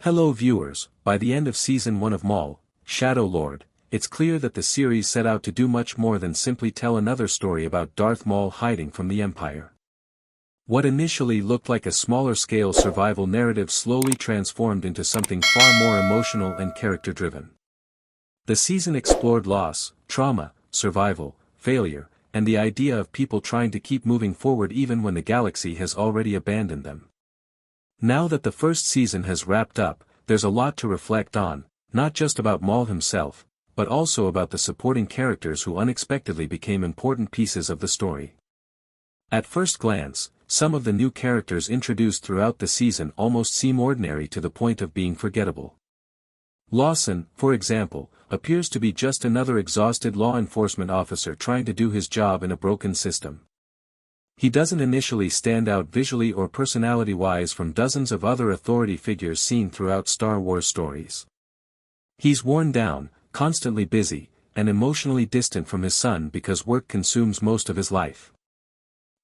Hello viewers, by the end of Season 1 of Maul-Shadow, it's clear that the series set out to do much more than simply tell another story about Darth Maul hiding from the Empire. What initially looked like a smaller-scale survival narrative slowly transformed into something far more emotional and character-driven. The season explored loss, trauma, survival, failure, and the idea of people trying to keep moving forward even when the galaxy has already abandoned them. Now that the first season has wrapped up, there's a lot to reflect on, not just about Maul himself, but also about the supporting characters who unexpectedly became important pieces of the story. At first glance, some of the new characters introduced throughout the season almost seem ordinary to the point of being forgettable. Lawson, for example, appears to be just another exhausted law enforcement officer trying to do his job in a broken system. He doesn't initially stand out visually or personality-wise from dozens of other authority figures seen throughout Star Wars stories. He's worn down, constantly busy, and emotionally distant from his son because work consumes most of his life.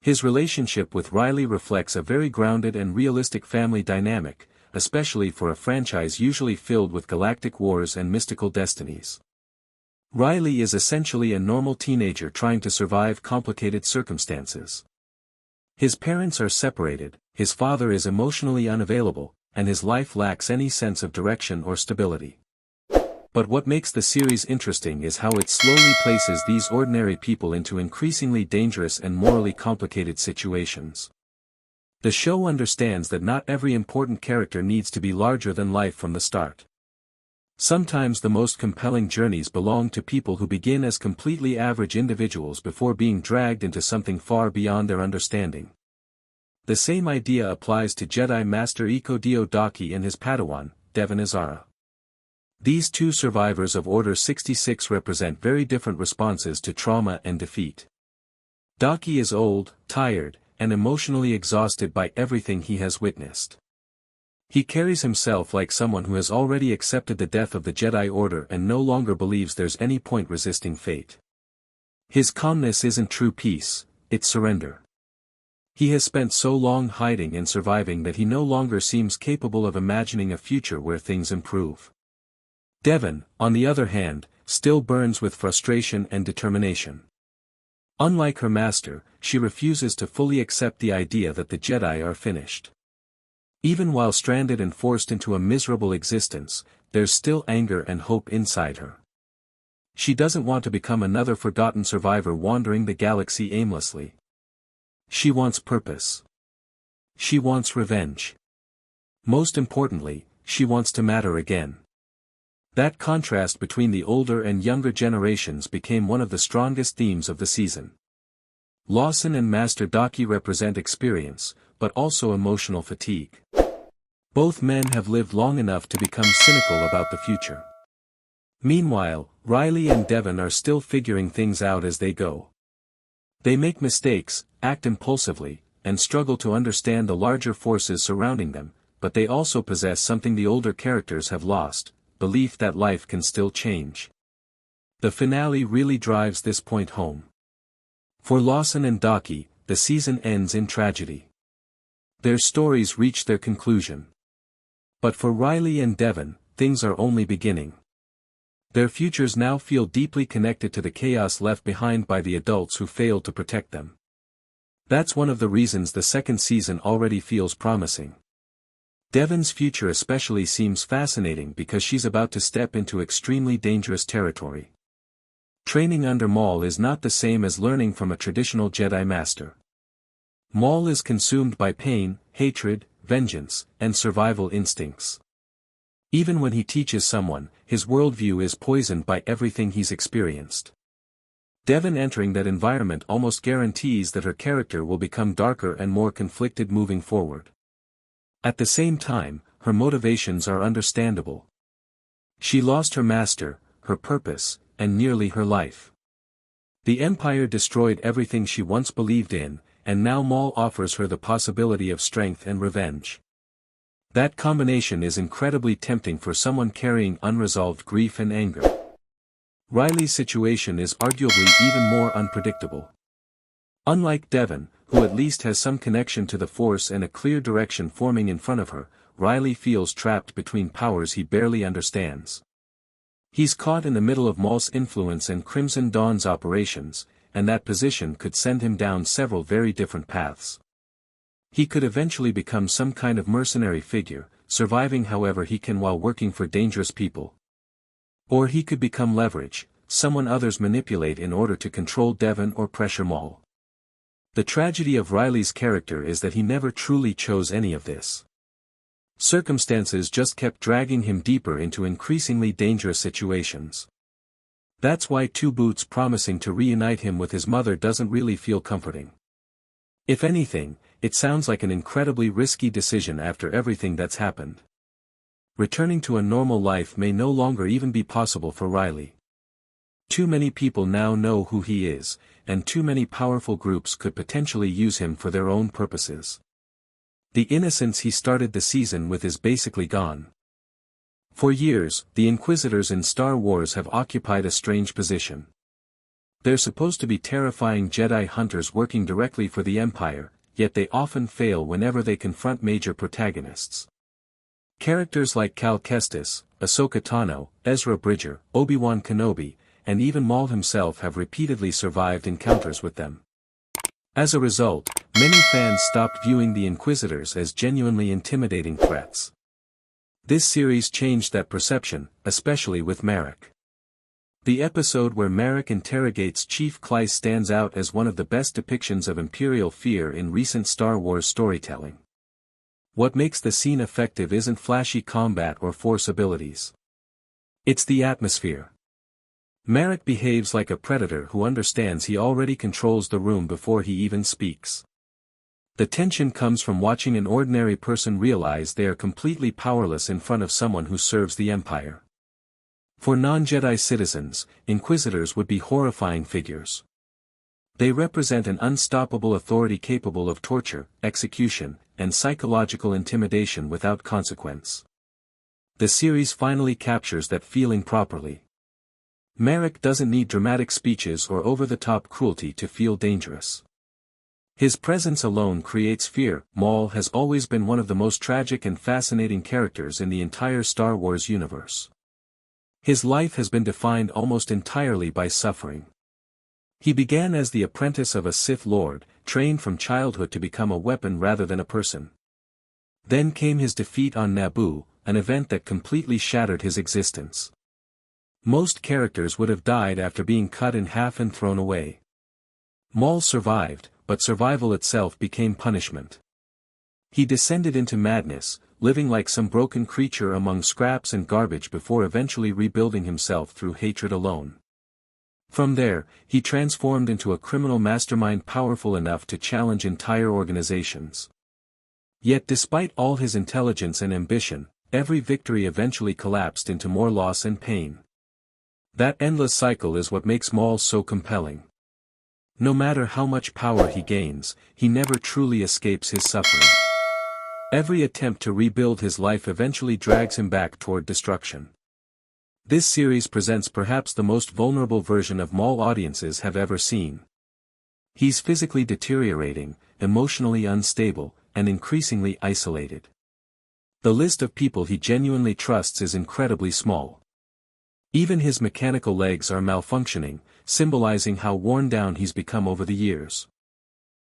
His relationship with Rylee reflects a very grounded and realistic family dynamic, especially for a franchise usually filled with galactic wars and mystical destinies. Rylee is essentially a normal teenager trying to survive complicated circumstances. His parents are separated, his father is emotionally unavailable, and his life lacks any sense of direction or stability. But what makes the series interesting is how it slowly places these ordinary people into increasingly dangerous and morally complicated situations. The show understands that not every important character needs to be larger than life from the start. Sometimes the most compelling journeys belong to people who begin as completely average individuals before being dragged into something far beyond their understanding. The same idea applies to Jedi Master Daki and his Padawan, Devon Azara. These two survivors of Order 66 represent very different responses to trauma and defeat. Daki is old, tired, and emotionally exhausted by everything he has witnessed. He carries himself like someone who has already accepted the death of the Jedi Order and no longer believes there's any point resisting fate. His calmness isn't true peace, it's surrender. He has spent so long hiding and surviving that he no longer seems capable of imagining a future where things improve. Devon, on the other hand, still burns with frustration and determination. Unlike her master, she refuses to fully accept the idea that the Jedi are finished. Even while stranded and forced into a miserable existence, there's still anger and hope inside her. She doesn't want to become another forgotten survivor wandering the galaxy aimlessly. She wants purpose. She wants revenge. Most importantly, she wants to matter again. That contrast between the older and younger generations became one of the strongest themes of the season. Lawson and Master Daki represent experience, but also emotional fatigue. Both men have lived long enough to become cynical about the future. Meanwhile, Rylee and Devon are still figuring things out as they go. They make mistakes, act impulsively, and struggle to understand the larger forces surrounding them, but they also possess something the older characters have lost: belief that life can still change. The finale really drives this point home. For Lawson and Daki, the season ends in tragedy. Their stories reach their conclusion. But for Rylee and Devon, things are only beginning. Their futures now feel deeply connected to the chaos left behind by the adults who failed to protect them. That's one of the reasons the second season already feels promising. Devon's future especially seems fascinating because she's about to step into extremely dangerous territory. Training under Maul is not the same as learning from a traditional Jedi Master. Maul is consumed by pain, hatred, vengeance, and survival instincts. Even when he teaches someone, his worldview is poisoned by everything he's experienced. Devon entering that environment almost guarantees that her character will become darker and more conflicted moving forward. At the same time, her motivations are understandable. She lost her master, her purpose, and nearly her life. The Empire destroyed everything she once believed in, and now Maul offers her the possibility of strength and revenge. That combination is incredibly tempting for someone carrying unresolved grief and anger. Rylee's situation is arguably even more unpredictable. Unlike Devon, who at least has some connection to the Force and a clear direction forming in front of her, Rylee feels trapped between powers he barely understands. He's caught in the middle of Maul's influence and Crimson Dawn's operations, and that position could send him down several very different paths. He could eventually become some kind of mercenary figure, surviving however he can while working for dangerous people. Or he could become leverage, someone others manipulate in order to control Devon or pressure Maul. The tragedy of Rylee's character is that he never truly chose any of this. Circumstances just kept dragging him deeper into increasingly dangerous situations. That's why Two Boots promising to reunite him with his mother doesn't really feel comforting. If anything, it sounds like an incredibly risky decision after everything that's happened. Returning to a normal life may no longer even be possible for Rylee. Too many people now know who he is, and too many powerful groups could potentially use him for their own purposes. The innocence he started the season with is basically gone. For years, the Inquisitors in Star Wars have occupied a strange position. They're supposed to be terrifying Jedi hunters working directly for the Empire, yet they often fail whenever they confront major protagonists. Characters like Cal Kestis, Ahsoka Tano, Ezra Bridger, Obi-Wan Kenobi, and even Maul himself have repeatedly survived encounters with them. As a result, many fans stopped viewing the Inquisitors as genuinely intimidating threats. This series changed that perception, especially with Merrick. The episode where Merrick interrogates Chief Klyce stands out as one of the best depictions of Imperial fear in recent Star Wars storytelling. What makes the scene effective isn't flashy combat or force abilities. It's the atmosphere. Merrick behaves like a predator who understands he already controls the room before he even speaks. The tension comes from watching an ordinary person realize they are completely powerless in front of someone who serves the Empire. For non-Jedi citizens, Inquisitors would be horrifying figures. They represent an unstoppable authority capable of torture, execution, and psychological intimidation without consequence. The series finally captures that feeling properly. Merrick doesn't need dramatic speeches or over-the-top cruelty to feel dangerous. His presence alone creates fear. Maul has always been one of the most tragic and fascinating characters in the entire Star Wars universe. His life has been defined almost entirely by suffering. He began as the apprentice of a Sith Lord, trained from childhood to become a weapon rather than a person. Then came his defeat on Naboo, an event that completely shattered his existence. Most characters would have died after being cut in half and thrown away. Maul survived, but survival itself became punishment. He descended into madness, living like some broken creature among scraps and garbage before eventually rebuilding himself through hatred alone. From there, he transformed into a criminal mastermind powerful enough to challenge entire organizations. Yet despite all his intelligence and ambition, every victory eventually collapsed into more loss and pain. That endless cycle is what makes Maul so compelling. No matter how much power he gains, he never truly escapes his suffering. Every attempt to rebuild his life eventually drags him back toward destruction. This series presents perhaps the most vulnerable version of Maul audiences have ever seen. He's physically deteriorating, emotionally unstable, and increasingly isolated. The list of people he genuinely trusts is incredibly small. Even his mechanical legs are malfunctioning, symbolizing how worn down he's become over the years.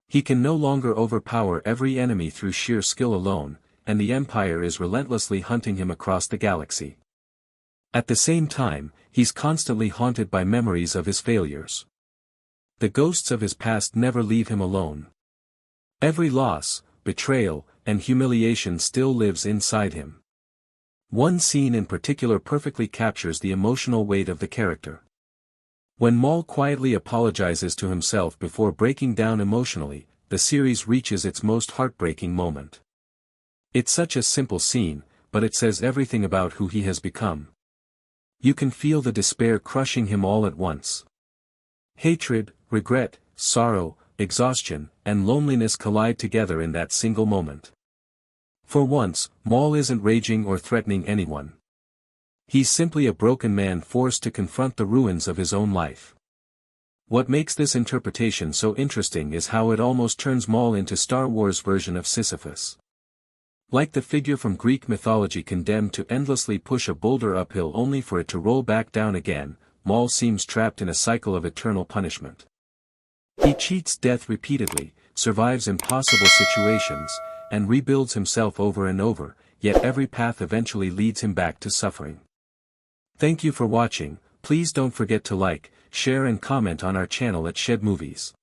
He can no longer overpower every enemy through sheer skill alone, and the Empire is relentlessly hunting him across the galaxy. At the same time, he's constantly haunted by memories of his failures. The ghosts of his past never leave him alone. Every loss, betrayal, and humiliation still lives inside him. One scene in particular perfectly captures the emotional weight of the character. When Maul quietly apologizes to himself before breaking down emotionally, the series reaches its most heartbreaking moment. It's such a simple scene, but it says everything about who he has become. You can feel the despair crushing him all at once. Hatred, regret, sorrow, exhaustion, and loneliness collide together in that single moment. For once, Maul isn't raging or threatening anyone. He's simply a broken man forced to confront the ruins of his own life. What makes this interpretation so interesting is how it almost turns Maul into Star Wars' version of Sisyphus. Like the figure from Greek mythology condemned to endlessly push a boulder uphill only for it to roll back down again, Maul seems trapped in a cycle of eternal punishment. He cheats death repeatedly, survives impossible situations, and rebuilds himself over and over, yet every path eventually leads him back to suffering. Thank you for watching. Please don't forget to like, share and comment on our channel at Shed Movies.